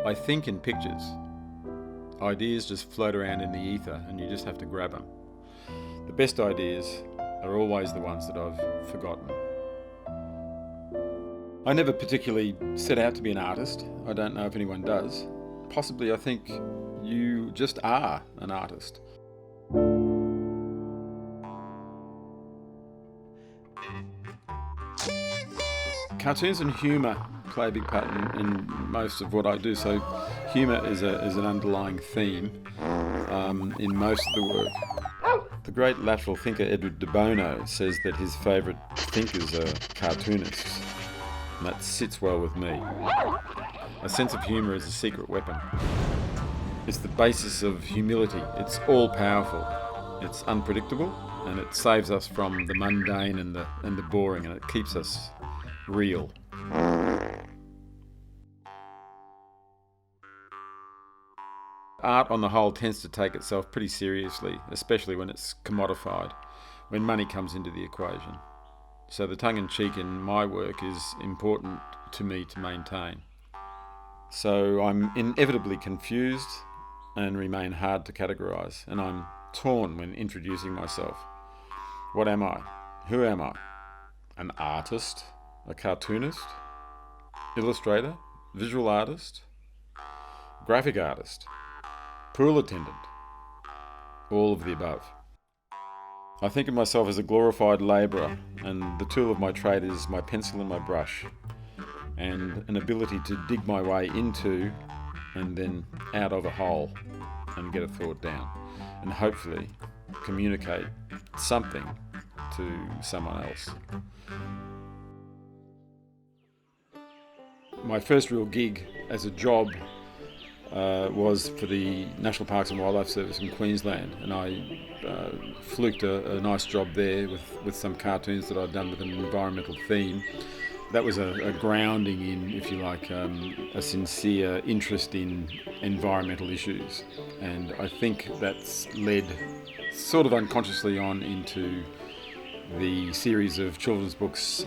I think in pictures. Ideas just float around in the ether and you just have to grab them. The best ideas are always the ones that I've forgotten. I never particularly set out to be an artist. I don't know if anyone does. Possibly I think you just are an artist. Cartoons and humour play a big part in most of what I do. So humour is an underlying theme in most of the work. The great lateral thinker Edward de Bono says that his favourite thinkers are cartoonists, and that sits well with me. A sense of humour is a secret weapon. It's the basis of humility. It's all-powerful. It's unpredictable, and it saves us from the mundane and the boring, and it keeps us real. Art on the whole tends to take itself pretty seriously, especially when it's commodified, when money comes into the equation. So the tongue-in-cheek in my work is important to me to maintain. So I'm inevitably confused and remain hard to categorise, and I'm torn when introducing myself. What am I? Who am I? An artist? A cartoonist? Illustrator? Visual artist? Graphic artist? Pool attendant? All of the above. I think of myself as a glorified labourer, and the tool of my trade is my pencil and my brush, and an ability to dig my way into and then out of a hole and get a thought down, and hopefully communicate something to someone else. My first real gig as a job was for the National Parks and Wildlife Service in Queensland, and I fluked a nice job there with some cartoons that I'd done with an environmental theme. That was a grounding in, if you like, a sincere interest in environmental issues, and I think that's led sort of unconsciously on into the series of children's books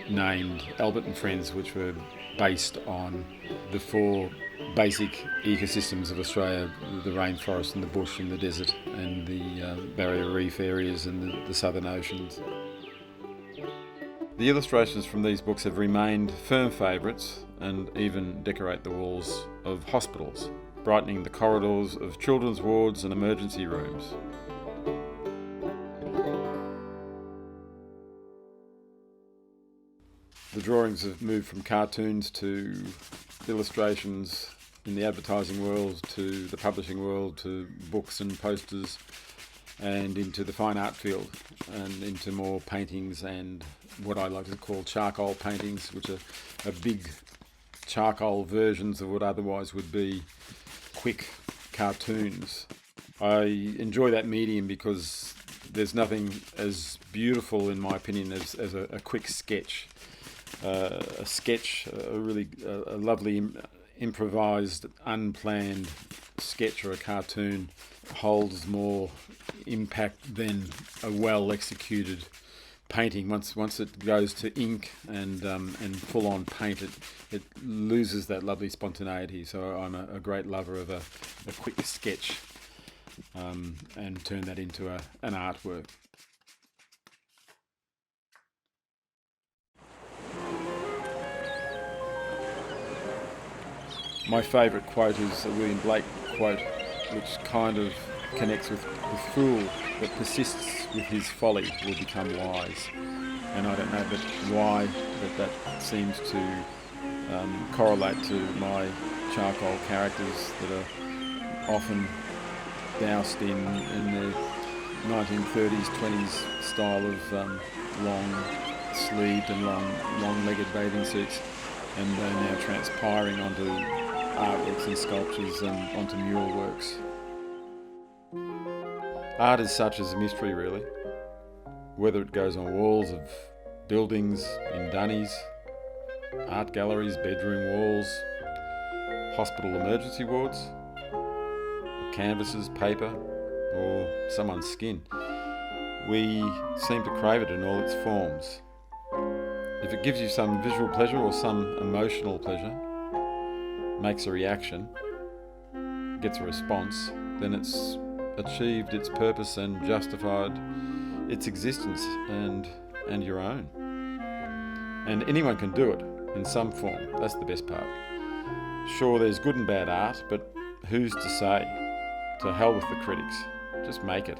named Albert and Friends, which were based on the four basic ecosystems of Australia: the rainforest and the bush and the desert and the barrier reef areas and the southern oceans. The illustrations from these books have remained firm favourites and even decorate the walls of hospitals, brightening the corridors of children's wards and emergency rooms. The drawings have moved from cartoons to illustrations in the advertising world, to the publishing world, to books and posters, and into the fine art field, and into more paintings and what I like to call charcoal paintings, which are big charcoal versions of what otherwise would be quick cartoons. I enjoy that medium because there's nothing as beautiful, in my opinion, as a quick sketch. A sketch, a lovely improvised, unplanned sketch or a cartoon holds more impact than a well-executed painting. Once it goes to ink and full-on paint, it loses that lovely spontaneity. So I'm a great lover of a quick sketch and turn that into an artwork. My favourite quote is a William Blake quote, which kind of connects with the fool that persists with his folly will become wise. And I don't know why, but that seems to correlate to my charcoal characters that are often doused in the 1930s, 20s style of long-sleeved and long-legged bathing suits, and they're now transpiring onto artworks and sculptures and onto mural works. Art as such is a mystery, really. Whether it goes on walls of buildings, in dunnies, art galleries, bedroom walls, hospital emergency wards, canvases, paper, or someone's skin. We seem to crave it in all its forms. If it gives you some visual pleasure or some emotional pleasure, makes a reaction, gets a response, then it's achieved its purpose and justified its existence and your own. And anyone can do it in some form. That's the best part. Sure, there's good and bad art, but who's to say? To hell with the critics. Just make it.